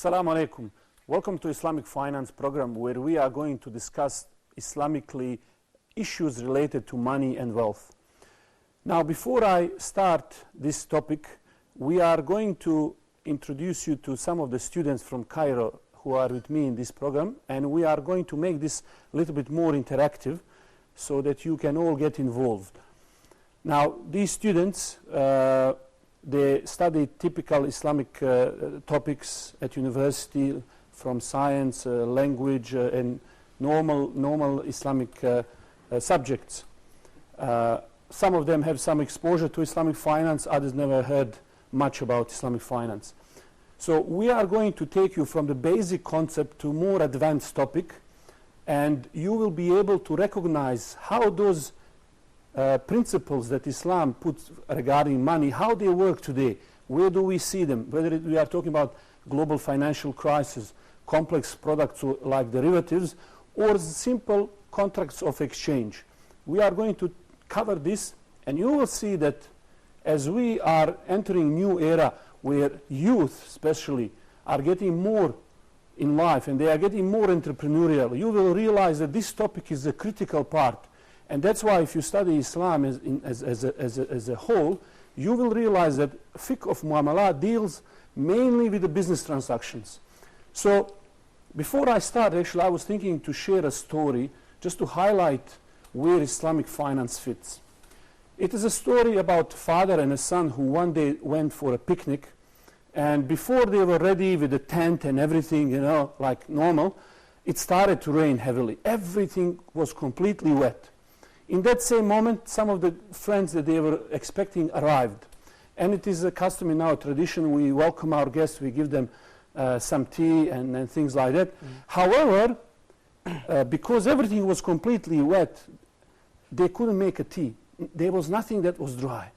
Assalamu alaikum. Welcome to Islamic Finance program, where we are going to discuss Islamically issues related to money and wealth. Now, before I start this topic, we are going to introduce you to some of the students from Cairo who are with me in this program, and we are going to make this a little bit more interactive so that you can all get involved. Now, these students, they study typical Islamic topics at university, from science, language, and normal Islamic subjects. Some of them have some exposure to Islamic finance, others never heard much about Islamic finance. So we are going to take you from the basic concept to more advanced topic, and you will be able to recognize how those principles that Islam puts regarding money, how they work today. Where do we see them? Whether we are talking about global financial crisis, complex products like derivatives, or simple contracts of exchange. We are going to cover this, and you will see that as we are entering new era where youth especially are getting more in life and they are getting more entrepreneurial, you will realize that this topic is a critical part. And that's why if you study Islam as a whole, you will realize that fiqh of muamalat deals mainly with the business transactions. So before I start, actually, I was thinking to share a story just to highlight where Islamic finance fits. It is a story about a father and a son who one day went for a picnic, and before they were ready with the tent and everything, you know, like normal, it started to rain heavily. Everything was completely wet. In that same moment, some of the friends that they were expecting arrived. And it is a custom in our tradition, we welcome our guests, we give them some tea and things like that. However, because everything was completely wet, they couldn't make a tea. There was nothing that was dry.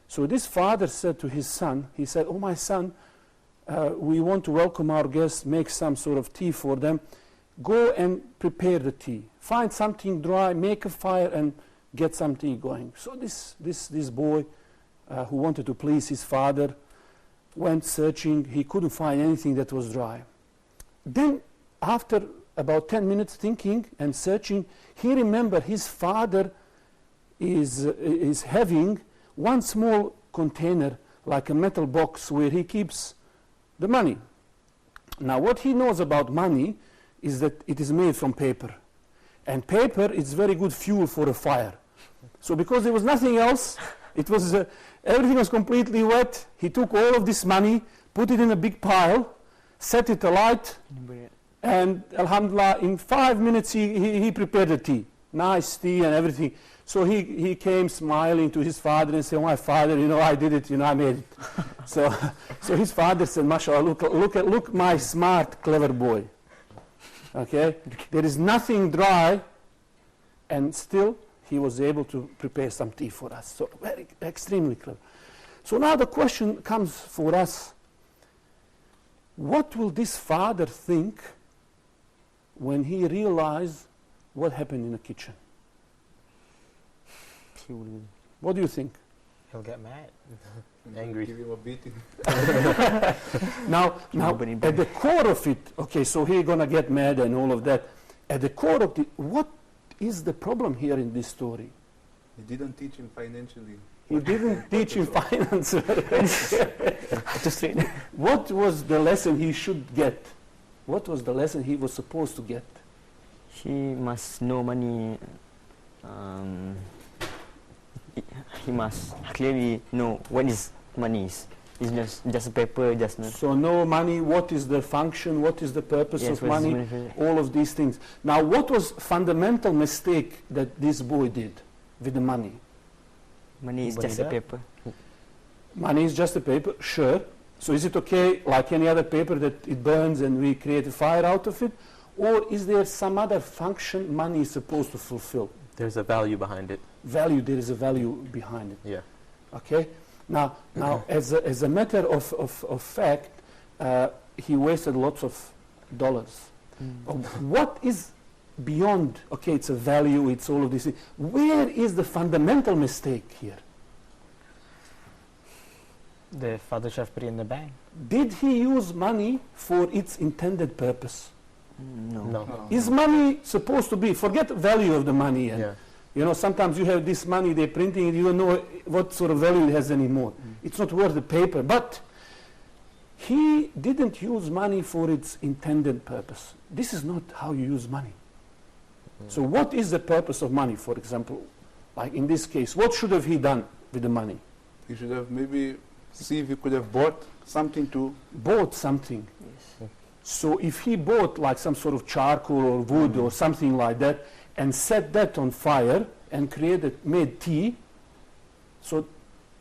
So this father said to his son, he said, "Oh, my son, we want to welcome our guests, make some sort of tea for them. Go and prepare the tea. Find something dry, make a fire, and get some tea going." So this boy who wanted to please his father went searching. He couldn't find anything that was dry. Then after about 10 minutes thinking and searching, he remembered his father is having one small container, like a metal box, where he keeps the money. Now what he knows about money is that it is made from paper. And paper is very good fuel for a fire. So because there was nothing else, it was everything was completely wet. He took all of this money, put it in a big pile, set it alight, and alhamdulillah, in 5 minutes he prepared the tea. Nice tea and everything. So he came smiling to his father and said, "Oh, my father, you know, I did it, you know, I made it." So his father said, "MashaAllah, look my smart, clever boy." Okay, there is nothing dry, and still he was able to prepare some tea for us. So very extremely clever. So now the question comes for us: what will this father think when he realizes what happened in the kitchen? What do you think? He'll get mad, angry. Give him a beating. Now at the core of it, okay, so he's gonna get mad and all of that. At the core of it, what is the problem here in this story? He didn't teach him financially. He didn't teach him finance. What was the lesson he should get? What was the lesson he was supposed to get? He must know money. He must clearly know what is money is. It's just a paper, just not. So know money, what is the function, what is the purpose of money, all of these things. Now what was fundamental mistake that this boy did with the money? Money is just a paper. Money is just a paper, sure. So is it okay, like any other paper, that it burns and we create a fire out of it? Or is there some other function money is supposed to fulfill? There's a value behind it. Value, there is a value behind it. Yeah. Okay? Now as a matter of fact, he wasted lots of dollars. What is beyond, okay, it's a value, it's all of this. Where is the fundamental mistake here? The father should have put it in the bank. Did he use money for its intended purpose? No. No. Is money supposed to be, forget the value of the money, and Yeah. you know, sometimes you have this money, they're printing it, you don't know what sort of value it has anymore. It's not worth the paper. But he didn't use money for its intended purpose. This is not how you use money. So what is the purpose of money, for example? Like in this case, what should have he done with the money? He should have maybe see if he could have bought something to. Bought something. Yes. So if he bought like some sort of charcoal or wood or something like that and set that on fire and made tea, so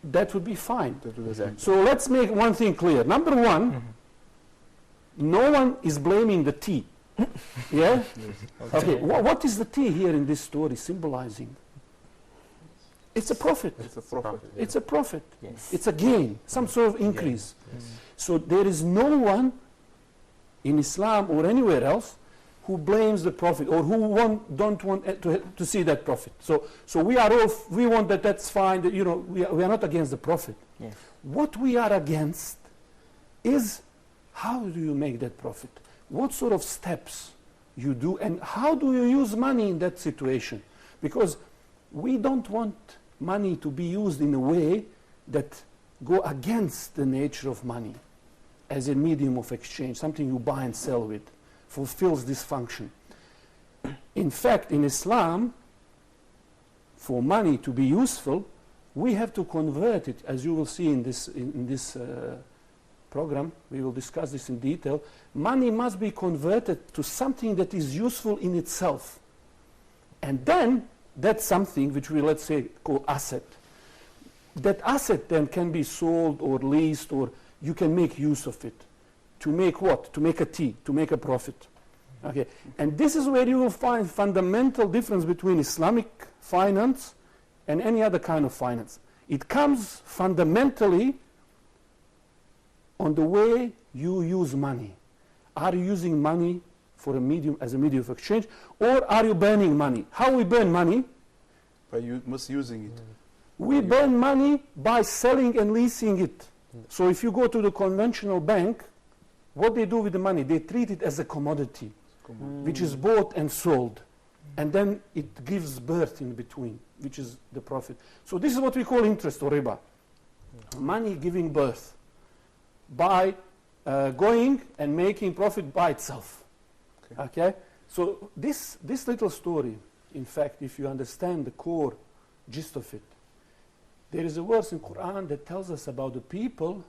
that would be fine. That would have Exactly. So let's make one thing clear. Number one, no one is blaming the tea. Yeah? Okay, what is the tea here in this story symbolizing? It's a profit. It's a profit. It's a profit. Yes. It's a gain, some sort of increase. Yes. So there is no one in Islam or anywhere else who blames the profit or who don't want to see that profit. So we are all, we want that, that's fine, that, you know, we are not against the profit. Yes. What we are against is how do you make that profit? What sort of steps you do and how do you use money in that situation? Because we don't want money to be used in a way that go against the nature of money as a medium of exchange, something you buy and sell with, fulfills this function. In fact, in Islam, for money to be useful, we have to convert it, as you will see in this program, we will discuss this in detail. Money must be converted to something that is useful in itself. And then, that's something which we, let's say, call asset. That asset then can be sold or leased, or you can make use of it. To make what? To make a tea, to make a profit. Okay. And this is where you will find fundamental difference between Islamic finance and any other kind of finance. It comes fundamentally on the way you use money. Are you using money for a medium, as a medium of exchange, or are you burning money? How we burn money? By misusing it. We burn money by selling and leasing it. So if you go to the conventional bank, what they do with the money, they treat it as a commodity, which is bought and sold. And then it gives birth in between, which is the profit. So this is what we call interest or riba. Money giving birth by going and making profit by itself. Okay? So this little story, in fact, if you understand the core gist of it, there is a verse in Quran that tells us about the people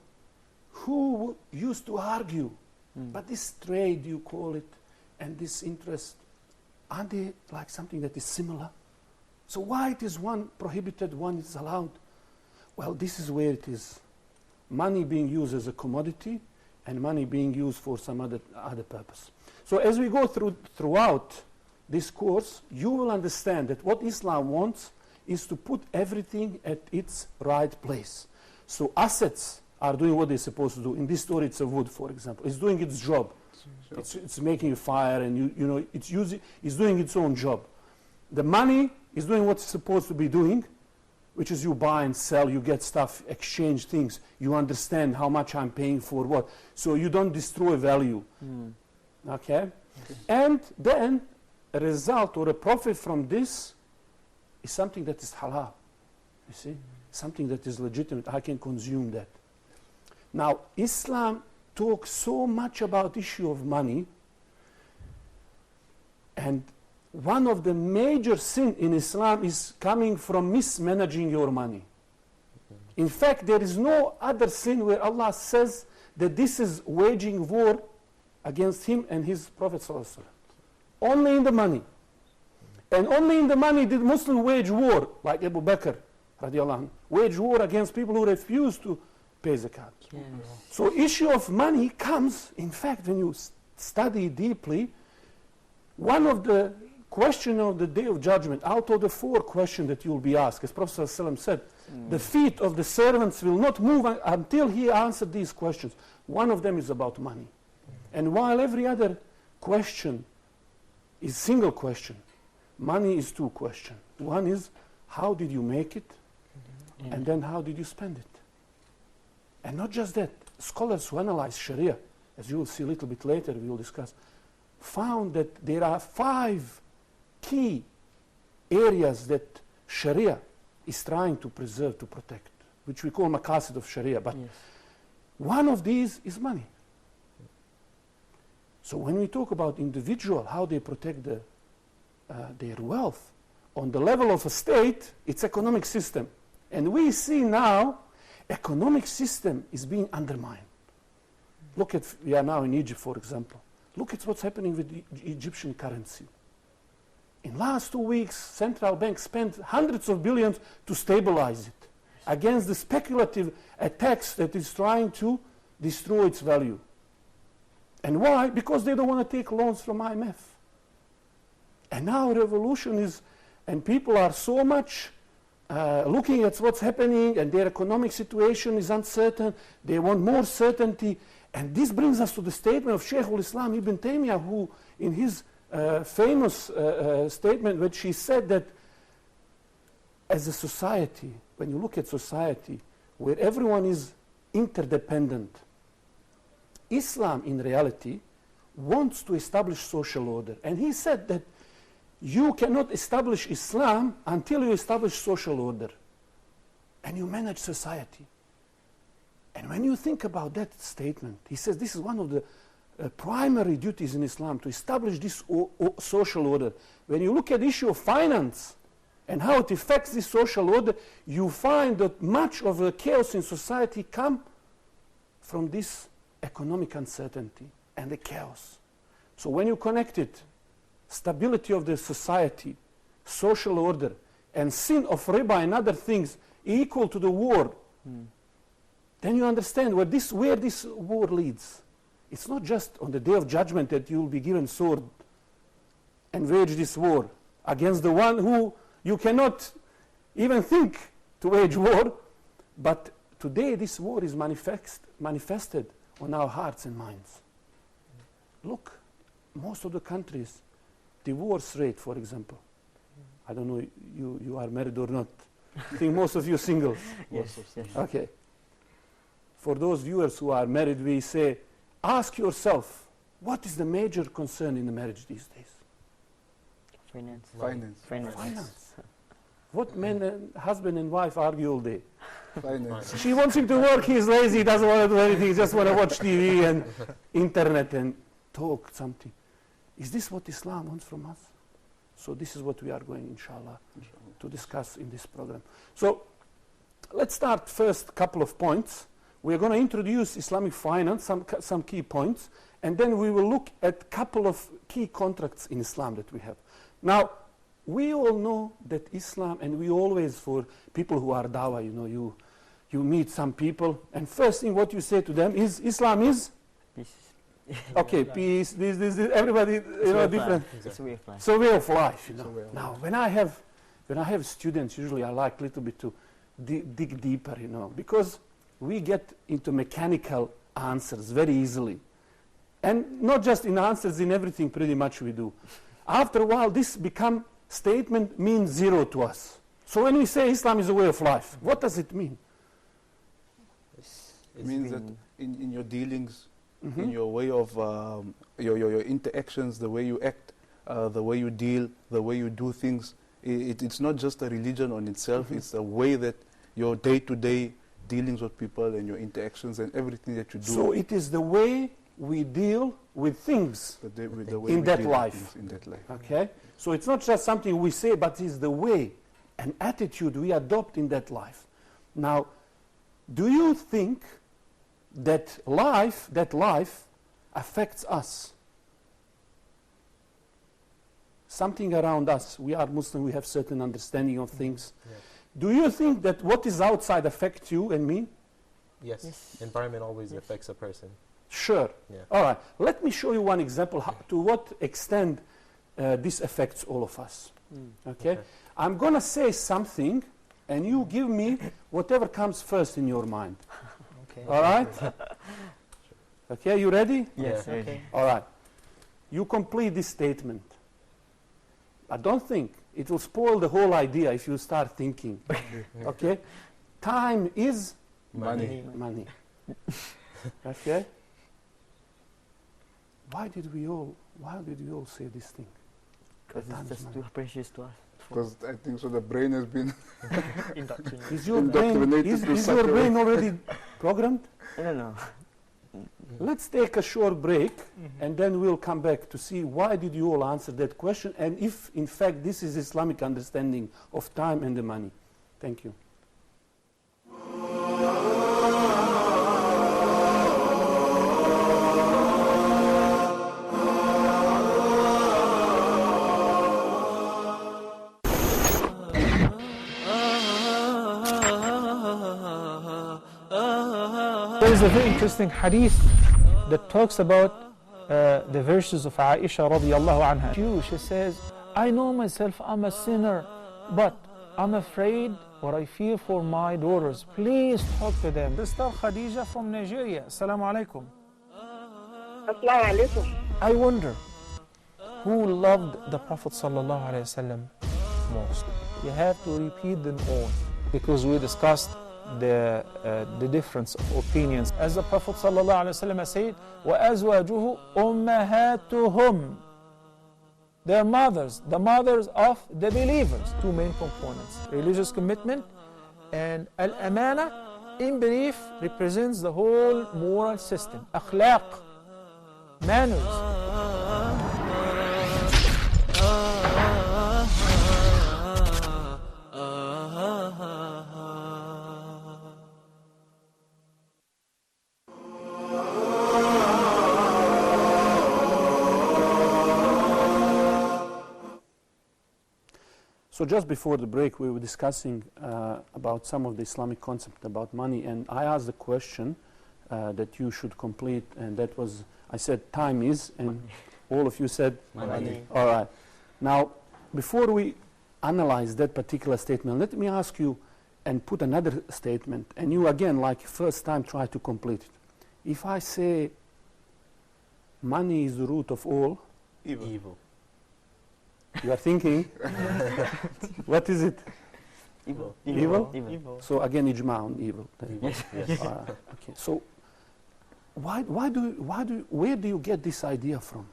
who used to argue. But this trade, you call it, and this interest, aren't they like something that is similar? So why it is one prohibited, one is allowed? Well, this is where it is. Money being used as a commodity and money being used for some other purpose. So as we go throughout this course, you will understand that what Islam wants is to put everything at its right place. So assets are doing what they're supposed to do. In this story, it's a wood, for example. It's doing its job. Sure. It's making a fire, and you know, it's doing its own job. The money is doing what it's supposed to be doing, which is you buy and sell, you get stuff, exchange things. You understand how much I'm paying for what. So you don't destroy value. Okay? And then a result or a profit from this is something that is halal. You see? Something that is legitimate. I can consume that. Now, Islam talks so much about issue of money, and one of the major sin in Islam is coming from mismanaging your money. In fact, there is no other sin where Allah says that this is waging war against him and his Prophet ﷺ. Only in the money. And only in the money did Muslims wage war, like Abu Bakr, radiallahu anhu, wage war against people who refuse to pay zakat. Yes. So issue of money comes, in fact, when you study deeply, one of the question of the Day of Judgment, out of the 4 questions that you will be asked, as Prophet ﷺ said, the feet of the servants will not move until he answered these questions. One of them is about money. And while every other question is single question, money is 2 questions. One is, how did you make it? And then how did you spend it? And not just that, scholars who analyze Sharia, as you will see a little bit later, we will discuss, found that there are 5 key areas that Sharia is trying to preserve, to protect, which we call maqasid of Sharia. But one of these is money. So when we talk about individual, how they protect their wealth, on the level of a state, it's economic system. And we see now, economic system is being undermined. Look at, we are now in Egypt, for example. Look at what's happening with the Egyptian currency. In last 2 weeks, central bank spent hundreds of billions to stabilize it against the speculative attacks that is trying to destroy its value. And why? Because they don't want to take loans from IMF. And now revolution is, and people are so much looking at what's happening, and their economic situation is uncertain. They want more certainty. And this brings us to the statement of Shaykh al-Islam Ibn Taymiyyah, who in his famous statement, which he said that as a society, when you look at society, where everyone is interdependent, Islam in reality wants to establish social order. And he said that you cannot establish Islam until you establish social order and you manage society. And when you think about that statement, he says this is one of the primary duties in Islam, to establish this social order. When you look at the issue of finance and how it affects this social order, you find that much of the chaos in society come from this economic uncertainty and the chaos. So when you connect it, stability of the society, social order, and sin of riba and other things equal to the war, then you understand where this war leads. It's not just on the day of judgment that you will be given sword and wage this war against the one who you cannot even think to wage war, but today this war is manifested on our hearts and minds. Look, most of the countries, divorce rate, for example. I don't know, you are married or not. I think most of you single. Yes. Okay. For those viewers who are married, we say, ask yourself, what is the major concern in the marriage these days? Finance. What men, husband and wife argue all day? Finance. She wants him to work, he's lazy, he doesn't want to do anything, he just want to watch TV and internet and talk something. Is this what Islam wants from us? So this is what we are going, inshallah, to discuss in this program. So let's start first, couple of points. We're going to introduce Islamic finance, some key points, and then we will look at couple of key contracts in Islam that we have. Now, we all know that Islam, and we always, for people who are dawah, you meet some people, and first thing what you say to them is, Islam is? Peace. Okay, peace, this, everybody, different. It's a way of life. So way of life, Now, life. when I have students, usually I like a little bit to dig deeper, because we get into mechanical answers very easily. And not just in answers, in everything pretty much we do. After a while, this statement means zero to us. So when we say Islam is a way of life, what does it mean? It means that in your dealings, in your way of your interactions, the way you act, the way you deal, the way you do things, it's not just a religion on itself, it's a way that your day-to-day dealings with people and your interactions and everything that you do. So it is the way we deal with things in that life. Okay? So it's not just something we say, but it's the way and attitude we adopt in that life. Now, do you think that life affects us? Something around us. We are Muslim, we have certain understanding of things. Yeah. Do you think that what is outside affects you and me? Yes. Environment always affects a person. Sure. Yeah. All right. Let me show you one example to what extent this affects all of us. Okay? I'm going to say something, and you give me whatever comes first in your mind. Okay. All right? Okay, you ready? Yes. Yeah. Okay. All right. You complete this statement. I don't think it will spoil the whole idea if you start thinking. Okay? Time is Money. money. Okay? Why did we all say this thing? Because it's just too precious to us. Because I think so the brain has been Indoctrinated. Is your brain, Indoctrinated to is such your a brain already programmed? I don't know. Let's take a short break and then we'll come back to see why did you all answer that question and if in fact this is Islamic understanding of time and the money. Thank you. There is a very interesting hadith that talks about the verses of Aisha radiallahu anha. She says, I know myself I'm a sinner, but I'm afraid or I fear for my daughters. Please talk to them. Sister Khadija from Nigeria. Assalamu alaikum. Assalamu alaikum. I wonder who loved the Prophet sallallahu alaihi wasallam most. You have to repeat them all because we discussed the difference of opinions. As the Prophet sallallahu alaihi wasallam said, وَأَزْوَاجُهُ أُمَّهَاتُهُمْ. Their mothers, the mothers of the believers. Two main components, religious commitment and al-amana, in brief, represents the whole moral system, akhlaq, manners. So just before the break, we were discussing about some of the Islamic concept about money, and I asked the question that you should complete, and that was, I said, time is, and all of you said? Money. All right. Now, before we analyze that particular statement, let me ask you and put another statement, and you again, like first time, try to complete it. If I say money is the root of all Evil. you are thinking, what is it? Evil. Evil? So again, ijma on evil. Yes. Yes. Okay. So where do you get this idea from?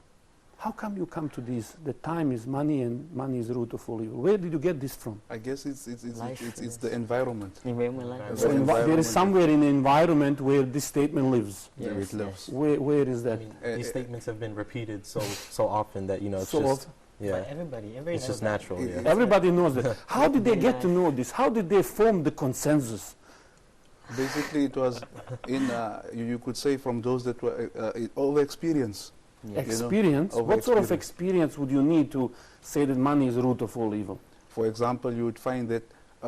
How come you come to this, that time is money and money is the root of all evil? Where did you get this from? I guess it's Life. the environment. Environment life. So there is somewhere in the environment where this statement lives. Where it lives. Where is that? I mean, these statements have been repeated so often that it's So just often. yeah. Everybody It's just natural. Yeah. Everybody knows that. How did they get to know this? How did they form the consensus? Basically, it was in you could say from those that were over experience. Experience? over What sort of experience. experience would you need to say that money is the root of all evil? For example, you would find that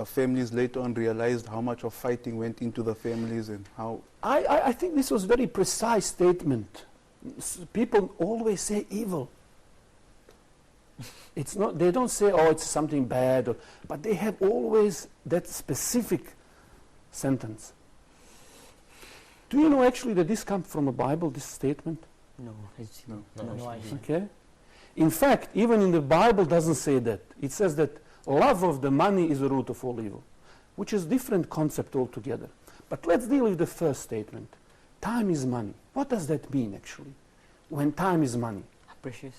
families later on realized how much of fighting went into the families and how. I think this was very precise statement. People always say evil. It's not. They don't say, "Oh, it's something bad," but they have always that specific sentence. Do you know actually that this comes from a Bible? This statement. No, it's No. no idea. Okay. In fact, even in the Bible doesn't say that. It says that love of the money is the root of all evil, which is different concept altogether. But let's deal with the first statement. Time is money. What does that mean actually? When time is money, Precious.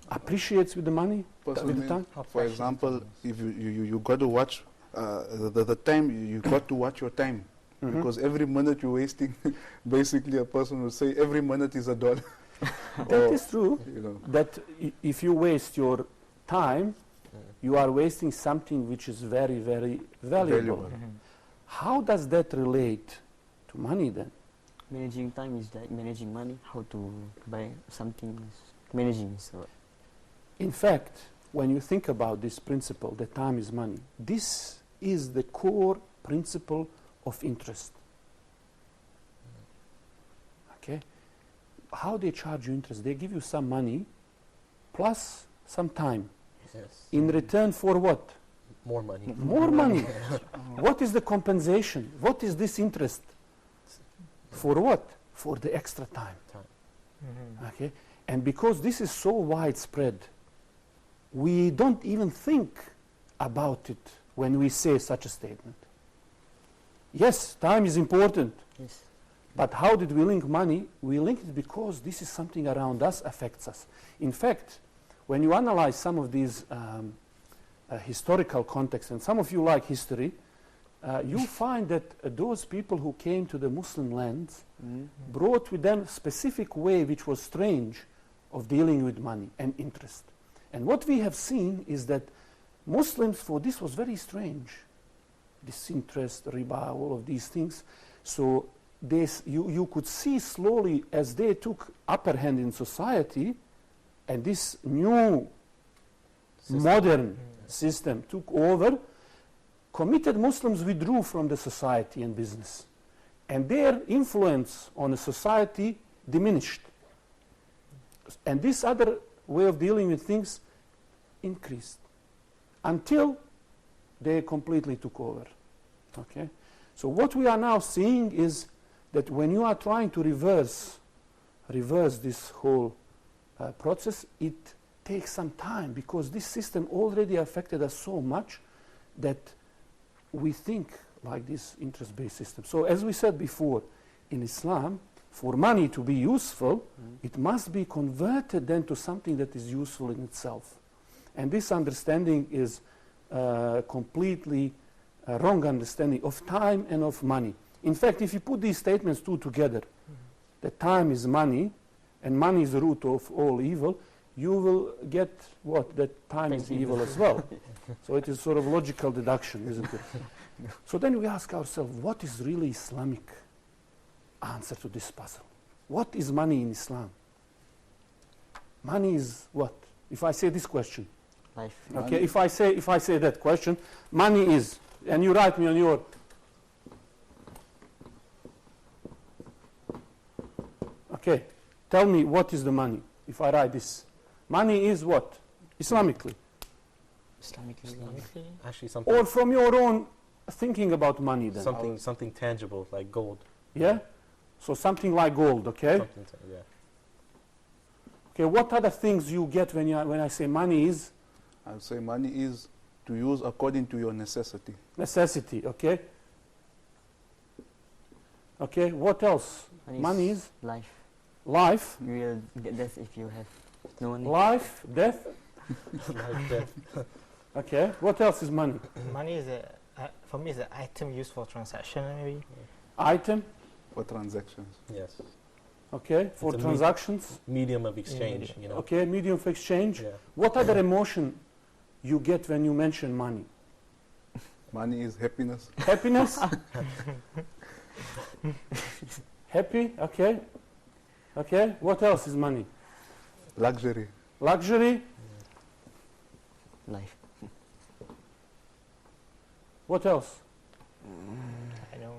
appreciates with the money, Personally, with the time. for example, if you got to watch the time, you got to watch your time. Mhm. Because every minute you're wasting, basically a person will say every minute is $1. That is true. You know, That if you waste your time, you are wasting something which is very, very valuable. How does that relate to money then? Managing time is like managing money. How to buy something is managing. So In fact, when you think about this principle, that time is money, this is the core principle of interest. Okay? How they charge you interest? They give you some money plus some time. Yes. In return for what? More money. More money. What is the compensation? What is this interest? For what? For the extra time. Okay? And because this is so widespread, we don't even think about it when we say such a statement. Yes, time is important. yes. But how did we link money? We linked it because this is something around us, affects us. In fact, when you analyze some of these historical contexts, and some of you like history, you find that those people who came to the Muslim lands brought with them a specific way which was strange of dealing with money and interest. And what we have seen is that Muslims, for this was very strange. This interest, riba, all of these things. So you could see slowly as they took upper hand in society, and this new modern system took over, committed Muslims withdrew from the society and business. And their influence on the society diminished. And this other way of dealing with things increased until they completely took over. Okay? So what we are now seeing is that when you are trying to reverse this whole process, it takes some time, because this system already affected us so much that we think like this interest-based system. So as we said before, in Islam, for money to be useful, it must be converted then to something that is useful in itself. And this understanding is completely wrong understanding of time and of money. In fact, if you put these statements two together, that time is money and money is the root of all evil, you will get what? That time is evil as well. So it is sort of logical deduction, isn't it? So then we ask ourselves, what is really Islamic answer to this puzzle? What is money in Islam? Money is what? If I say this question. Life. Okay, if I say that question, money is, and you write me on your, okay, tell me what is the money if I write this. Money is what? Islamically. Islamically? Actually, something. Or from your own thinking about money then. Something tangible, like gold. Yeah? So something like gold, okay? Yeah. Okay, what other things you get when I say money is? I would say money is to use according to your necessity. Necessity, okay? Okay, what else? Money is? Life. Life. You will get death if you have no money. Life, death. Like that. Okay, what else is money? Money is for me is an item used for transaction maybe. Item, For transactions. Yes. okay, for It's a transactions. Medium of exchange, you know. Okay, medium of exchange. Yeah. What other emotion you get when you mention money? Money is happiness. Happiness? Happy, okay. Okay, what else is money? Luxury. Luxury, Life. what else? I know,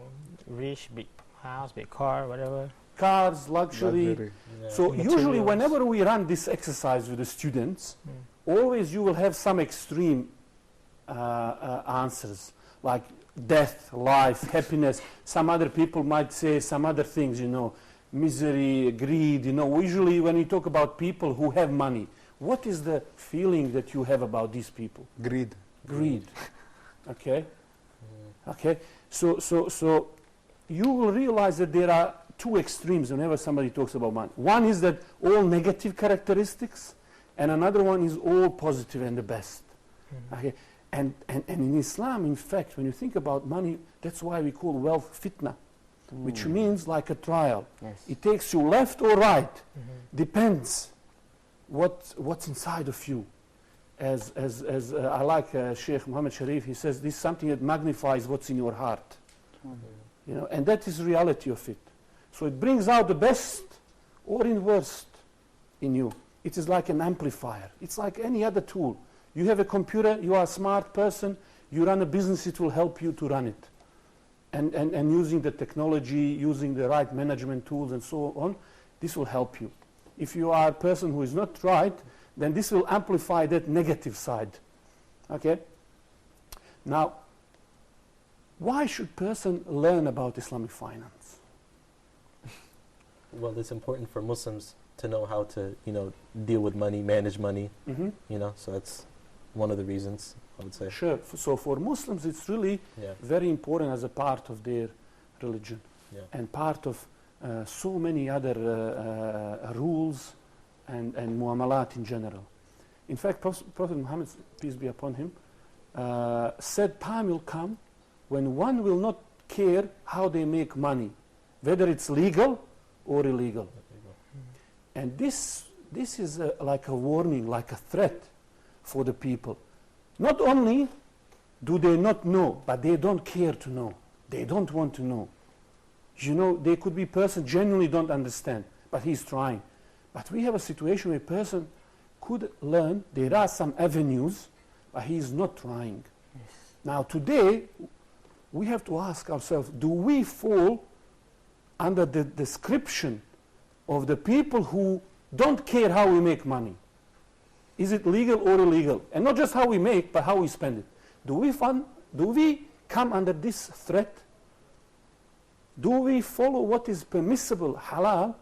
rich, big house, big car, whatever. Cars, luxury. Yeah. So usually Materials. whenever we run this exercise with the students, always you will have some extreme answers, like death, life, happiness. Some other people might say some other things, you know, misery, greed, you know. Usually when you talk about people who have money, what is the feeling that you have about these people? Greed. Greed. Okay? Okay? So you will realize that there are two extremes whenever somebody talks about money. One is that all negative characteristics, and another one is all positive and the best. Okay? And in Islam, in fact, when you think about money, that's why we call wealth fitna, which means like a trial. Yes. It takes you left or right. Depends what's inside of you. As I like Sheikh Muhammad Sharif, he says this is something that magnifies what's in your heart. You know, and that is reality of it. So it brings out the best or in worst in you. It is like an amplifier. It's like any other tool. You have a computer, you are a smart person, you run a business, it will help you to run it. And using the technology, using the right management tools and so on, this will help you. If you are a person who is not right, then this will amplify that negative side. Okay? Now, why should person learn about Islamic finance? Well, it's important for Muslims to know how to, you know, deal with money, manage money, you know, so that's one of the reasons, I would say. Sure. So for Muslims, it's really Yeah. very important as a part of their religion Yeah. and part of so many other rules and muamalat in general. In fact, Prophet Muhammad, peace be upon him, said time will come when one will not care how they make money, whether it's legal or illegal. And this is like a warning, like a threat for the people. Not only do they not know, but they don't care to know. They don't want to know. You know, there could be a person genuinely don't understand, but he's trying. But we have a situation where a person could learn. There are some avenues, but he's not trying. Yes. Now today, we have to ask ourselves, do we fall under the description of the people who don't care how we make money? Is it legal or illegal? And not just how we make, but how we spend it. Do we come under this threat? Do we follow what is permissible, halal,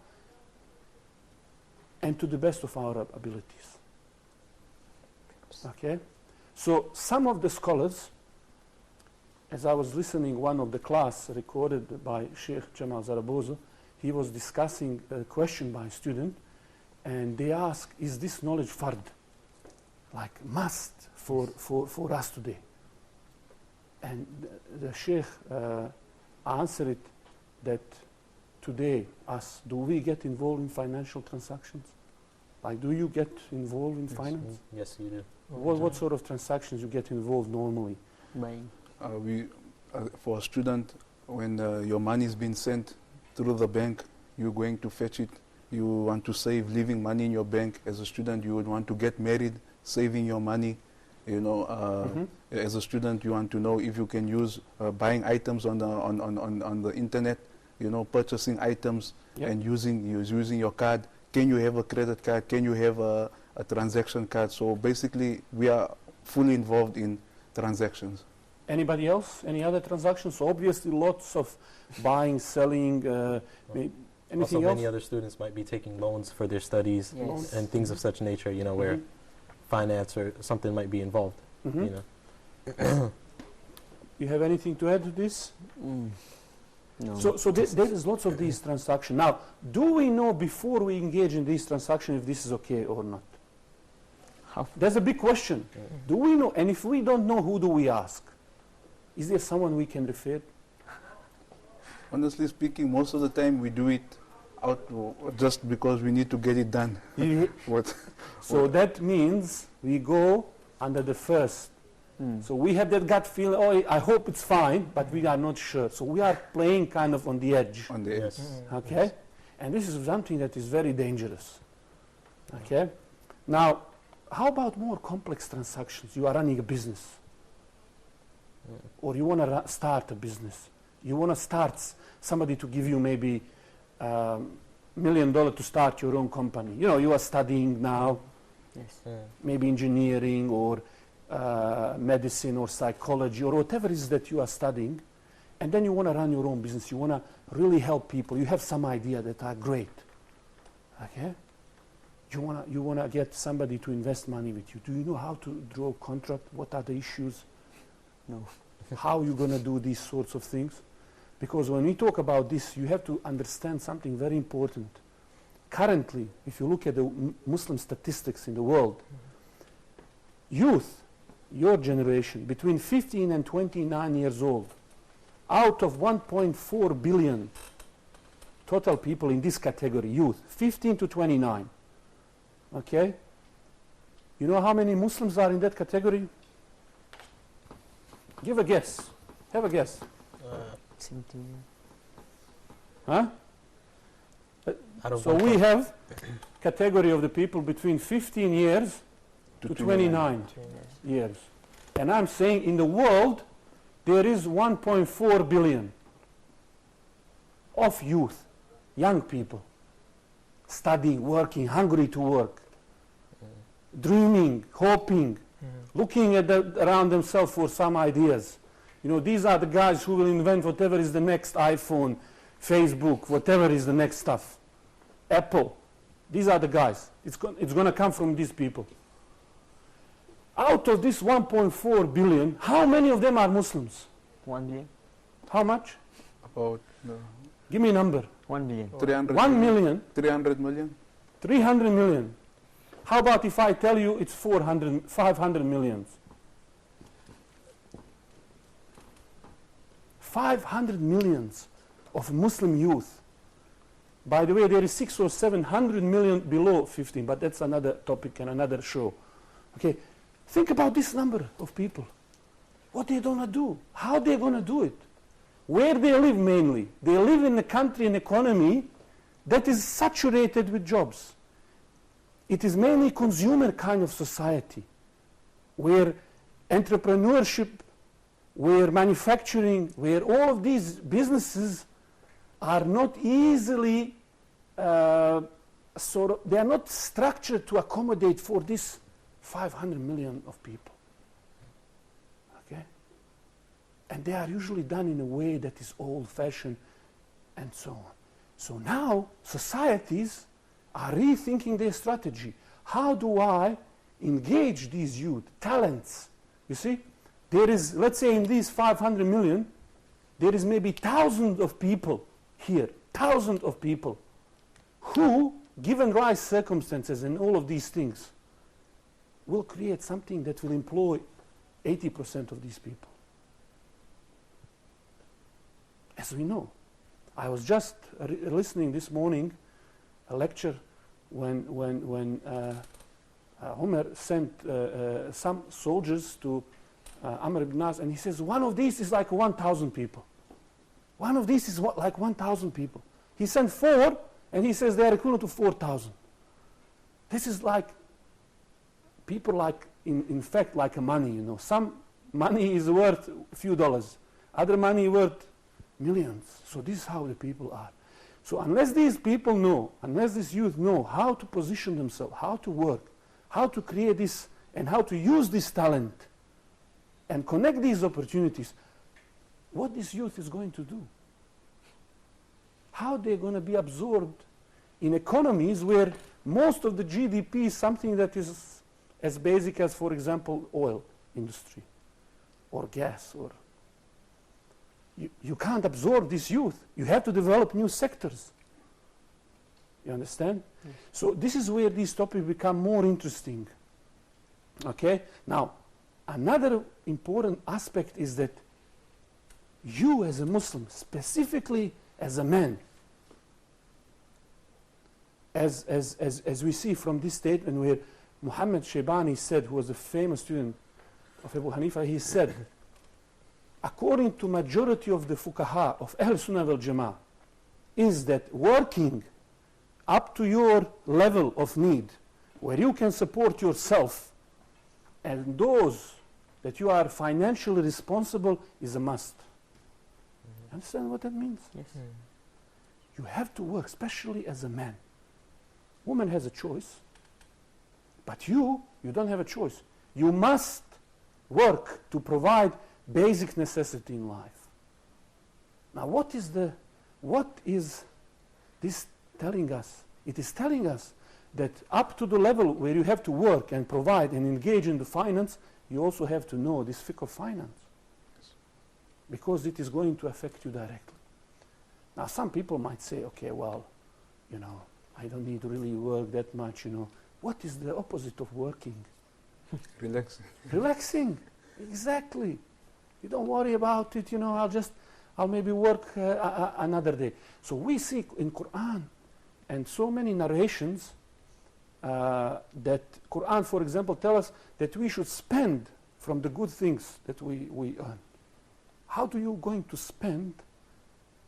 and to the best of our abilities? Okay? So some of the scholars, as I was listening one of the class recorded by Sheikh Jamal Zarabozo, he was discussing a question by a student, and they asked, is this knowledge fard? Like must for us today? And the Sheikh answered it that today, us, do we get involved in financial transactions? Like, do you get involved in finance? Yes, you do. What sort of transactions you get involved normally? Buying. For a student, when your money is being sent through the bank, you're going to fetch it. You want to save, leaving money in your bank. As a student, you would want to get married, saving your money. You know, as a student, you want to know if you can use buying items on the internet. You know, purchasing items and using your card. Can you have a credit card? Can you have a transaction card? So basically, we are fully involved in transactions. Anybody else? Any other transactions? So obviously, lots of buying, selling. Anything also, else? many other students might be taking loans for their studies Yes. and things of such nature. You know, where finance or something might be involved. You know. You have anything to add to this? No. So there is lots of these transactions. Now, do we know before we engage in these transactions if this is okay or not? That's a big question. Do we know? And if we don't know, who do we ask? Is there someone we can refer? Honestly speaking, most of the time we do it just because we need to get it done. So that means we go under the first. So we have that gut feeling, oh, I hope it's fine, but we are not sure. So we are playing kind of on the edge. On the edge. Okay? Yes. And this is something that is very dangerous. Okay? Now, how about more complex transactions? You are running a business. Or you want to start a business. You want to start somebody to give you maybe $1 million to start your own company. You know, you are studying now, maybe engineering or medicine or psychology or whatever it is that you are studying, and then you want to run your own business. You want to really help people. You have some idea that are great. Okay? You want to get somebody to invest money with you. Do you know how to draw a contract? What are the issues? No. How are you going to do these sorts of things? Because when we talk about this, you have to understand something very important. Currently, if you look at the Muslim statistics in the world, youth, your generation, between 15 and 29 years old, out of 1.4 billion total people in this category, youth, 15 to 29, okay? You know how many Muslims are in that category? Give a guess. Have a guess. 17. Huh? So we have category of the people between 15 years to 29 years. And I'm saying in the world, there is 1.4 billion of youth, young people, studying, working, hungry to work, dreaming, hoping, looking at around themselves for some ideas. You know, these are the guys who will invent whatever is the next iPhone, Facebook, whatever is the next stuff. Apple. These are the guys. It's going to come from these people. Out of this 1.4 billion, how many of them are Muslims? 1 billion. How much? About Give me a number. 1 million. 300 1 million, 300 million. 300 million. How about if I tell you it's 500 millions? 500 millions of Muslim youth. By the way, there is 600 or 700 million below 15, but that's another topic and another show. Okay, think about this number of people. What they're going to do, how they're going to do it, where they live mainly. They live in a country and economy that is saturated with jobs. It is mainly consumer kind of society, where entrepreneurship, where manufacturing, where all of these businesses are not easily, they are not structured to accommodate for this 500 million of people. Okay? And they are usually done in a way that is old-fashioned and so on. So now societies are rethinking their strategy. How do I engage these youth, talents? You see, there is, let's say in these 500 million, there is maybe thousands of people here, thousands of people who, given right circumstances and all of these things, will create something that will employ 80% of these people. As we know. I was just listening this morning a lecture when Umar sent some soldiers to Amr ibn As, and he says one of these is like 1,000 people. One of these is like 1,000 people. He sent 4, and he says they are equivalent to 4,000. This is like people like, in fact, like a money, you know. Some money is worth a few dollars. Other money worth millions. So this is how the people are. So unless these people know, unless these youth know how to position themselves, how to work, how to create this, and how to use this talent, and connect these opportunities, what this youth is going to do? How they're going to be absorbed in economies where most of the GDP is something that is as basic as, for example, oil industry or gas, or you can't absorb this youth. You have to develop new sectors. You understand? Yes. So this is where these topics become more interesting. Okay? Now, another important aspect is that you as a Muslim, specifically as a man, as we see from this statement where Muhammad Shaybani said, who was a famous student of Abu Hanifa, he said, according to majority of the fuqaha of Ahl Sunnah wal Jama'ah, is that working up to your level of need, where you can support yourself, and those that you are financially responsible, is a must. Understand what that means? Yes. You have to work, especially as a man. Woman has a choice, but you don't have a choice. You must work to provide basic necessity in life. Now, what is this telling us? It is telling us that up to the level where you have to work and provide and engage in the finance, you also have to know this fiqh of finance, because it is going to affect you directly. Now, some people might say, okay, well, you know, I don't need to really work that much, you know. What is the opposite of working? Relaxing. Relaxing, exactly. You don't worry about it, you know, I'll maybe work another day. So we see in Quran and so many narrations that Quran, for example, tell us that we should spend from the good things that we earn. How do you going to spend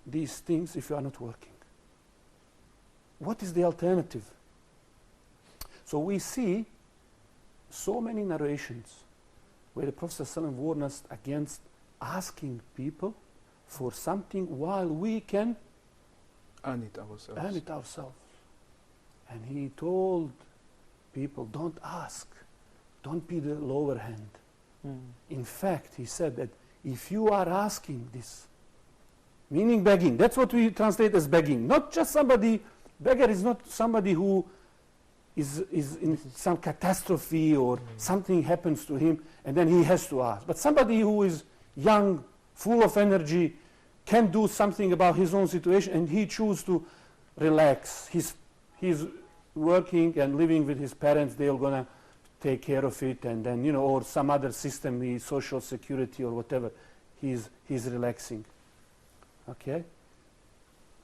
these things if you are not working? What is the alternative? So we see so many narrations where the Prophet ﷺ warned us against asking people for something while we can earn it ourselves. And he told people, don't ask. Don't be the lower hand. In fact, he said that if you are asking this, meaning begging, that's what we translate as begging. Not just somebody, beggar is not somebody who is in some catastrophe or something happens to him and then he has to ask. But somebody who is young, full of energy, can't do something about his own situation, and he chooses to relax. He's working and living with his parents. They're going to take care of it, and then, you know, or some other system, social security or whatever. He's relaxing. Okay?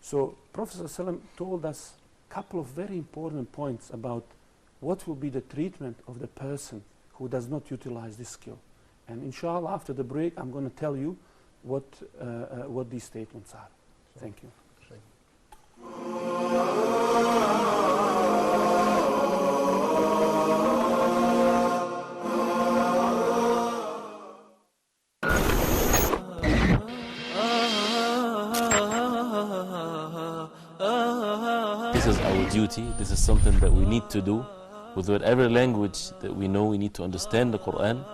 So Prophet ﷺ told us a couple of very important points about what will be the treatment of the person who does not utilize this skill. And inshallah, after the break, I'm going to tell you what these statements are. Thank you. This is our duty. This is something that we need to do. With whatever language that we know, we need to understand the Quran.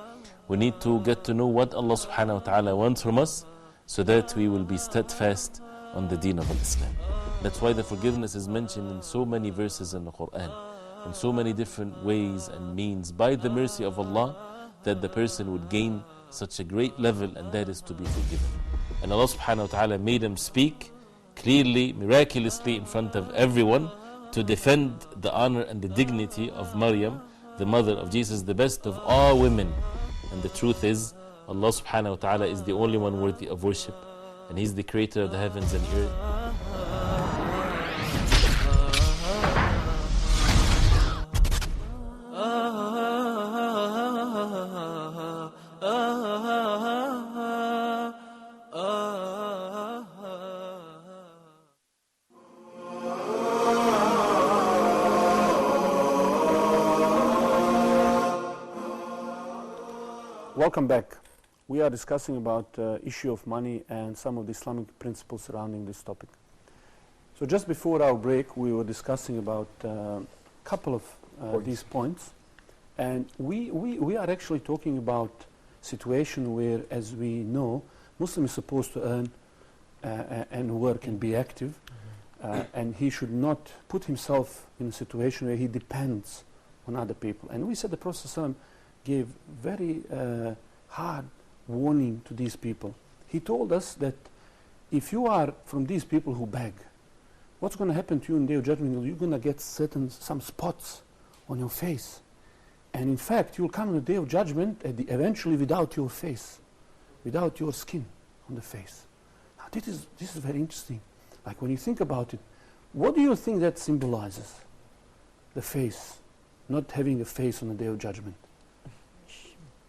We need to get to know what Allah subhanahu wa ta'ala wants from us, so that we will be steadfast on the deen of Islam. That's why the forgiveness is mentioned in so many verses in the Quran, in so many different ways and means, by the mercy of Allah, that the person would gain such a great level, and that is to be forgiven. And Allah subhanahu wa ta'ala made him speak clearly, miraculously in front of everyone, to defend the honor and the dignity of Maryam, the mother of Jesus, the best of all women. And the truth is, Allah subhanahu wa ta'ala is the only one worthy of worship, and He's the creator of the heavens and earth. Welcome back. We are discussing about issue of money and some of the Islamic principles surrounding this topic. So just before our break, we were discussing about a couple of these points, and we are actually talking about situation where, as we know, Muslim is supposed to earn and work and be active, and he should not put himself in a situation where he depends on other people. And we said the Prophet ﷺ gave very hard warning to these people. He told us that if you are from these people who beg, what's going to happen to you in the day of judgment? You're going to get some spots on your face. And in fact, you'll come on the day of judgment eventually without your face, without your skin on the face. Now this is very interesting. Like when you think about it, what do you think that symbolizes? The face, not having a face on the day of judgment.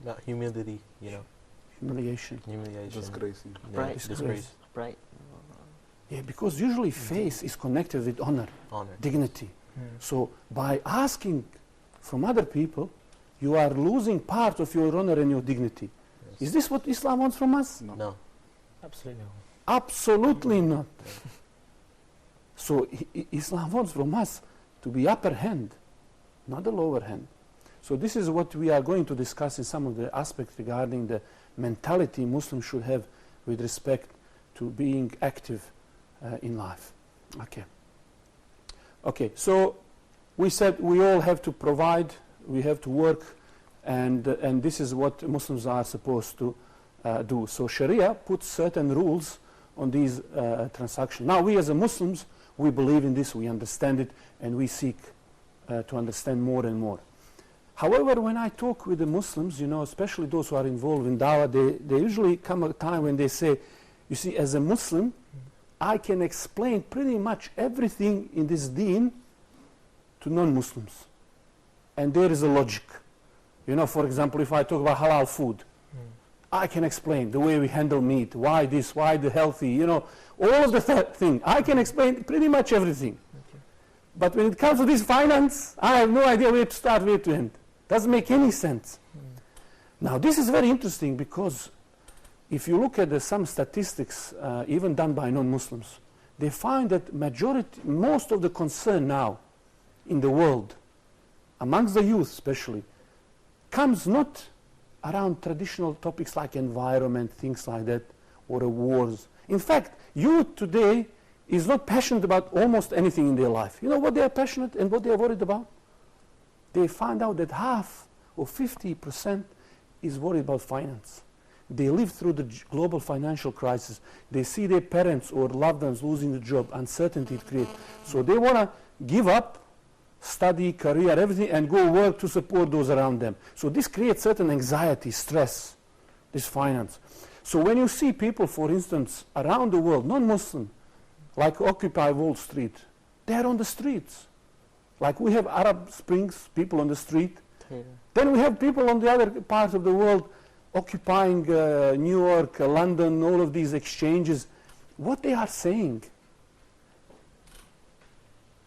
Not humility, you know. Humiliation. Disgrace. Pride. Disgrace. Pride. Yeah, because usually face is connected with honor, dignity. So by asking from other people, you are losing part of your honor and your dignity. Yes. Is this what Islam wants from us? No. Absolutely no. Absolutely not. So Islam wants from us to be upper hand, not the lower hand. So this is what we are going to discuss in some of the aspects regarding the mentality Muslims should have with respect to being active in life. Okay, so we said we all have to provide, we have to work, and this is what Muslims are supposed to do. So Sharia puts certain rules on these transactions. Now we as a Muslims, we believe in this, we understand it, and we seek to understand more and more. However, when I talk with the Muslims, you know, especially those who are involved in dawah, they usually come a time when they say, you see, as a Muslim, I can explain pretty much everything in this deen to non-Muslims. And there is a logic. You know, for example, if I talk about halal food, I can explain the way we handle meat, why this, why the healthy, you know, all of the thing. I can explain pretty much everything. But when it comes to this finance, I have no idea where to start, where to end. Doesn't make any sense. Now, this is very interesting because if you look at some statistics, even done by non-Muslims, they find that most of the concern now in the world, amongst the youth especially, comes not around traditional topics like environment, things like that, or wars. In fact, youth today is not passionate about almost anything in their life. You know what they are passionate and what they are worried about? They find out that half or 50% is worried about finance. They live through the global financial crisis. They see their parents or loved ones losing the job, uncertainty it creates. So they want to give up study, career, everything, and go work to support those around them. So this creates certain anxiety, stress, this finance. So when you see people, for instance, around the world, non-Muslim, like Occupy Wall Street, they're on the streets. Like we have Arab Springs, people on the street. Then we have people on the other parts of the world occupying New York, London, all of these exchanges. What they are saying?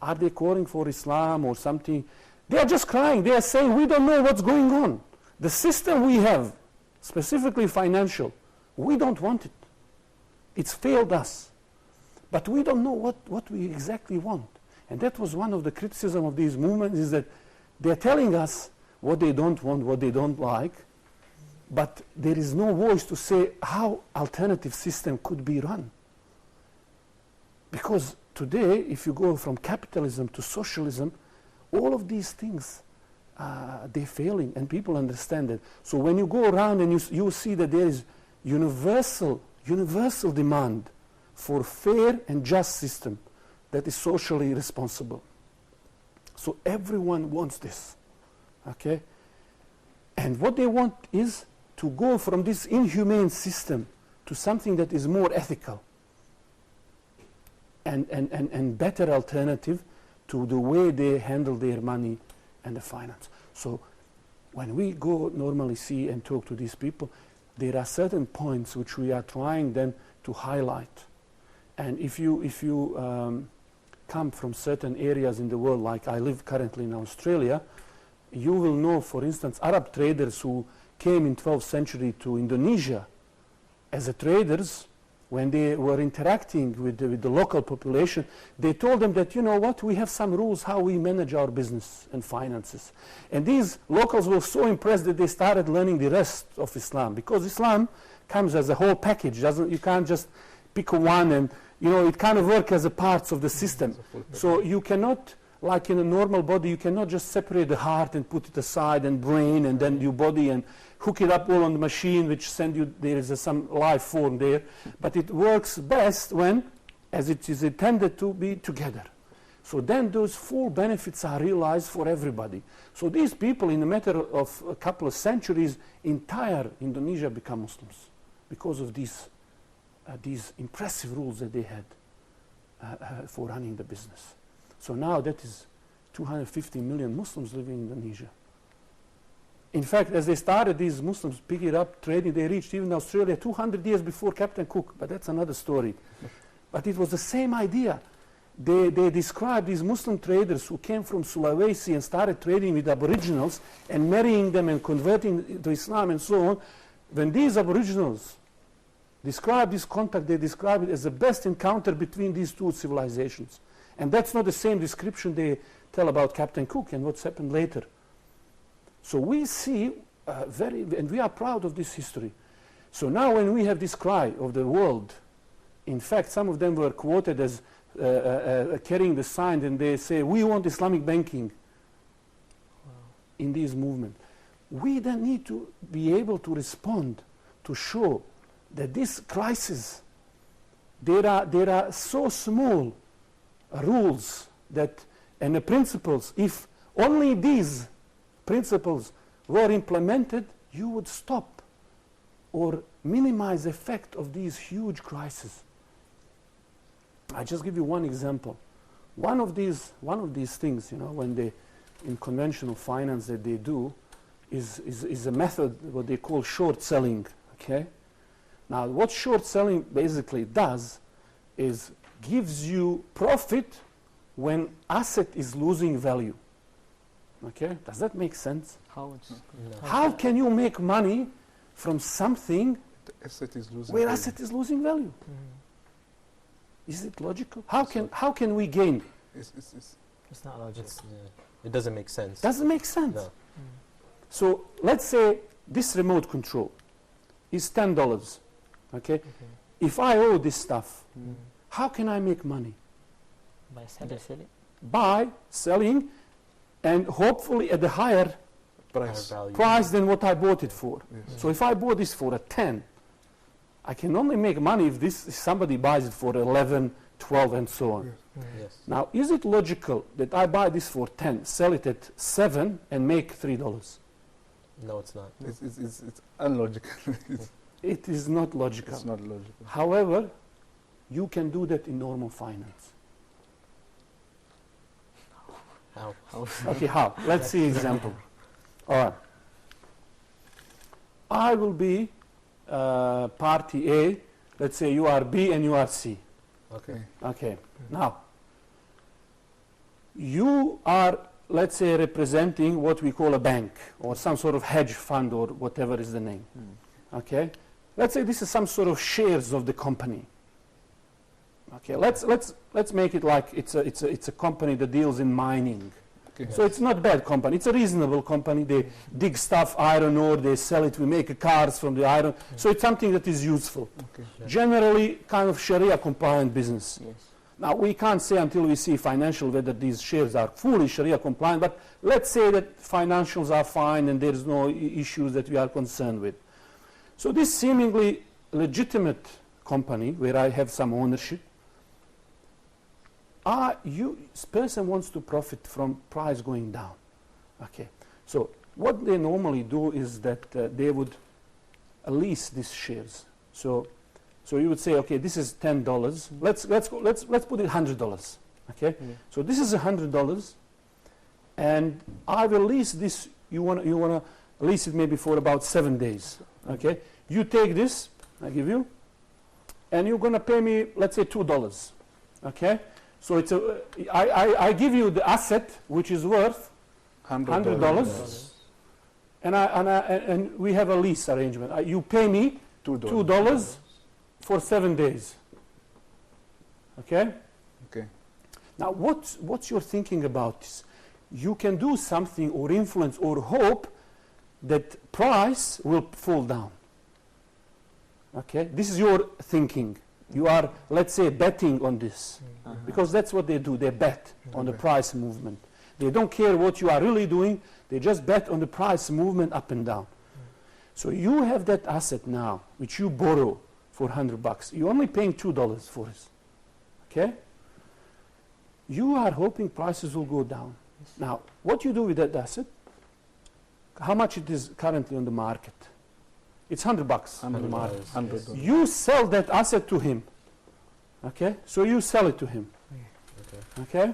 Are they calling for Islam or something? They are just crying. They are saying, we don't know what's going on. The system we have, specifically financial, we don't want it. It's failed us. But we don't know what we exactly want. And that was one of the criticism of these movements, is that they're telling us what they don't want, what they don't like, but there is no voice to say how alternative system could be run. Because today, if you go from capitalism to socialism, all of these things, they're failing, and people understand it. So when you go around and you see that there is universal demand for fair and just system that is socially responsible. So everyone wants this, okay? And what they want is to go from this inhumane system to something that is more ethical and better alternative to the way they handle their money and the finance. So when we go normally see and talk to these people, there are certain points which we are trying then to highlight. And if you come from certain areas in the world, like I live currently in Australia, you will know, for instance, Arab traders who came in 12th century to Indonesia as a traders, when they were interacting with the local population, they told them that, you know what, we have some rules how we manage our business and finances. And these locals were so impressed that they started learning the rest of Islam, because Islam comes as a whole package. You can't just pick one, and it kind of works as a parts of the system. So you cannot, like in a normal body, you cannot just separate the heart and put it aside, and brain, and then your body, and hook it up all on the machine, which send you, there is some life form there. But it works best when, as it is intended to be, together. So then those full benefits are realized for everybody. So these people, in a matter of a couple of centuries, entire Indonesia become Muslims because of these impressive rules that they had for running the business. So now that is 250 million Muslims living in Indonesia. In fact, as they started, these Muslims pick it up, trading, they reached even Australia 200 years before Captain Cook, but that's another story. But it was the same idea. They described these Muslim traders who came from Sulawesi and started trading with Aboriginals and marrying them and converting to Islam and so on. When these Aboriginals describe this contact, they describe it as the best encounter between these two civilizations. And that's not the same description they tell about Captain Cook and what's happened later. So we see and we are proud of this history. So now when we have this cry of the world, in fact, some of them were quoted as carrying the sign, and they say, we want Islamic banking in this movement. We then need to be able to respond to show that this crisis, there are so small rules and the principles, if only these principles were implemented, you would stop or minimize the effect of these huge crises. I just give you one example. One of these things, when they, in conventional finance that they do, is a method what they call short selling. Okay. Now, what short selling basically does is gives you profit when asset is losing value. Okay, does that make sense? How can you make money from something asset is losing where value. asset is losing value? Is it logical? How can we gain? It's not logical. It doesn't make sense. Doesn't make sense. No. So let's say this remote control is $10. Okay? If I owe this stuff, how can I make money? By selling it. By selling, and hopefully at a higher price than what I bought it for. Yes. So if I bought this for a 10, I can only make money if somebody buys it for 11, 12, and so on. Yes. Now, is it logical that I buy this for 10, sell it at 7, and make $3? No, it's not. It's unlogical. It is not logical. It's not logical. However, you can do that in normal finance. How? Okay, how? Let's see example. All right. I will be party A. Let's say you are B and you are C. Okay. Okay. Now, you are, let's say, representing what we call a bank or some sort of hedge fund or whatever is the name. Okay. Let's say this is some sort of shares of the company. Okay. Let's make it like it's a company that deals in mining. Okay. So it's not a bad company. It's a reasonable company. They dig stuff, iron ore, they sell it. We make cars from the iron. So it's something that is useful. Okay. Generally, kind of Sharia compliant business. Yes. Now, we can't say until we see financial whether these shares are fully Sharia compliant, but let's say that financials are fine and there's no issues that we are concerned with. So this seemingly legitimate company where I have some ownership, this person wants to profit from price going down. Okay. So what they normally do is that they would lease these shares. So you would say, okay, this is $10. Let's put it $100. Okay. So this is $100, and I will lease this. You wanna lease it maybe for about 7 days. Okay. You take this, I give you, and you're gonna pay me, let's say, $2. Okay. So it's I give you the asset which is worth $100, and we have a lease arrangement. You pay me $2 for 7 days. Okay? Okay. Now, what's your thinking about this? You can do something or influence or hope that price will fall down. Okay? This is your thinking. You are, let's say, betting on this. Because that's what they do. They bet on the price movement. They don't care what you are really doing. They just bet on the price movement up and down. So you have that asset now, which you borrow for $100. You're only paying $2 for it. Okay? You are hoping prices will go down. Now, what you do with that asset, how much it is currently on the market? It's $100 on the market. $100. You sell that asset to him. Okay? So you sell it to him. Okay?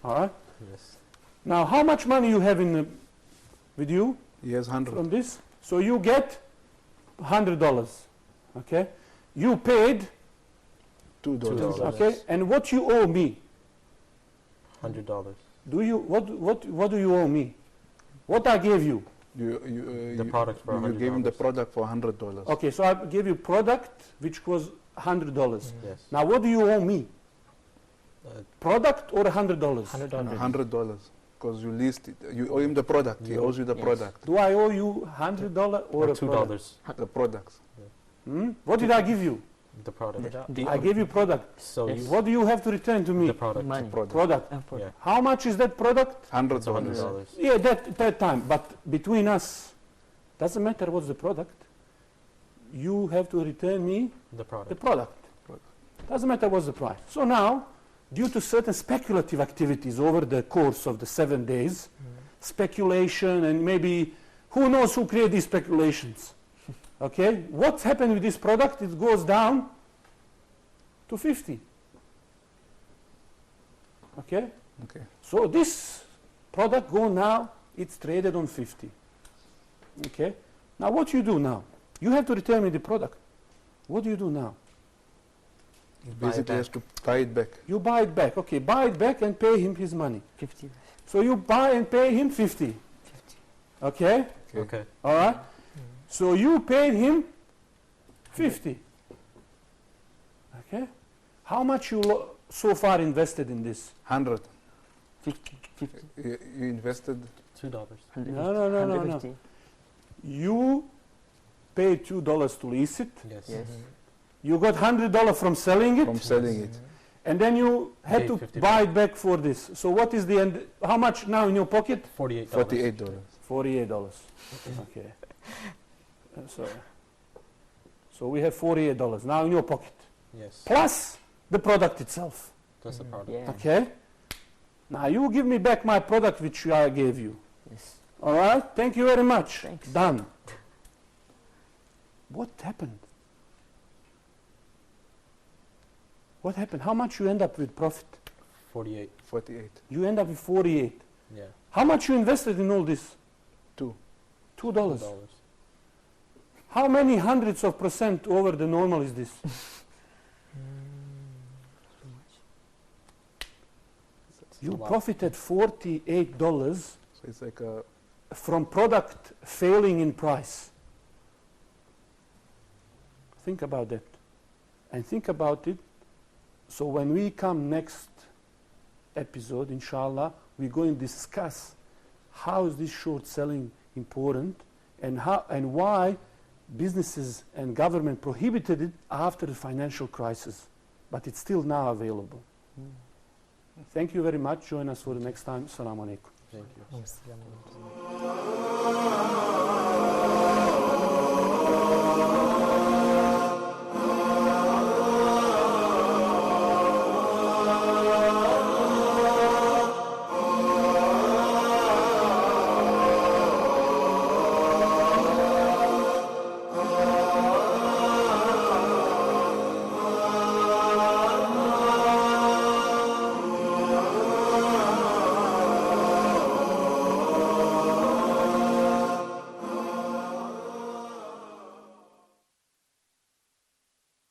All right? Yes. Now, how much money you have with you Yes, 100. from this? So you get $100. Okay? You paid $2. Okay? And what you owe me? $100. What do you owe me? What I gave you? The product for You $100. gave him the product for $100. Okay, so I gave you product which was $100. Yes. Now, what do you owe me? Product or $100? $100. Because you leased it. You owe him the product. He owes you the product. Do I owe you $100 or a product? $2. The products. What did I give you? The product. I gave you product. So Yes. you, What do you have to return to me? the product. Money. Product. Yeah. How much is that product? It's $100. $100. Yeah, that time. But between us, doesn't matter what's the product. You have to return me The the product. product. Doesn't matter what's the price. So now, due to certain speculative activities over the course of the 7 days, speculation and maybe who knows who create these speculations. Okay, what's happened with this product? It goes down to 50. Okay, Okay. so this product go now, it's traded on 50. Okay, now what you do now? You have to return me the product. What do you do now? Buy it Basically, has back. to buy it back. You buy it back. Okay, buy it back and pay him his money. 50. So you buy and pay him 50. Okay, Okay. all right. So you paid him 50. Okay, how much you so far invested in this? 100. 50. You invested $2. No. You paid $2 to lease it. Yes. Yes. You got $100 from selling it, from selling it. and then you had Paid to $50. buy it back for this. So what is the end? How much now in your pocket? $48. $48. $48. Okay. Sorry. So we have $48 now in your pocket, Yes. plus the product itself. That's the product. Yeah. Okay? Now you give me back my product which I gave you. Yes. All right? Thank you very much. Thanks. Done. What happened? What happened? How much you end up with profit? 48. 48. You end up with 48. Yeah. How much you invested in all this? Two. $2. $2. How many hundreds of percent over the normal is this? You a lot. profited $48 So it's like a from product failing in price. Think about that. And think about it. So when we come next episode, inshallah, we're going to discuss how is this short selling important and how and why businesses and government prohibited it after the financial crisis. But it's still now available. Thank you very much. Join us for the next time. Assalamu alaikum. Thank you. Assalamu alaikum.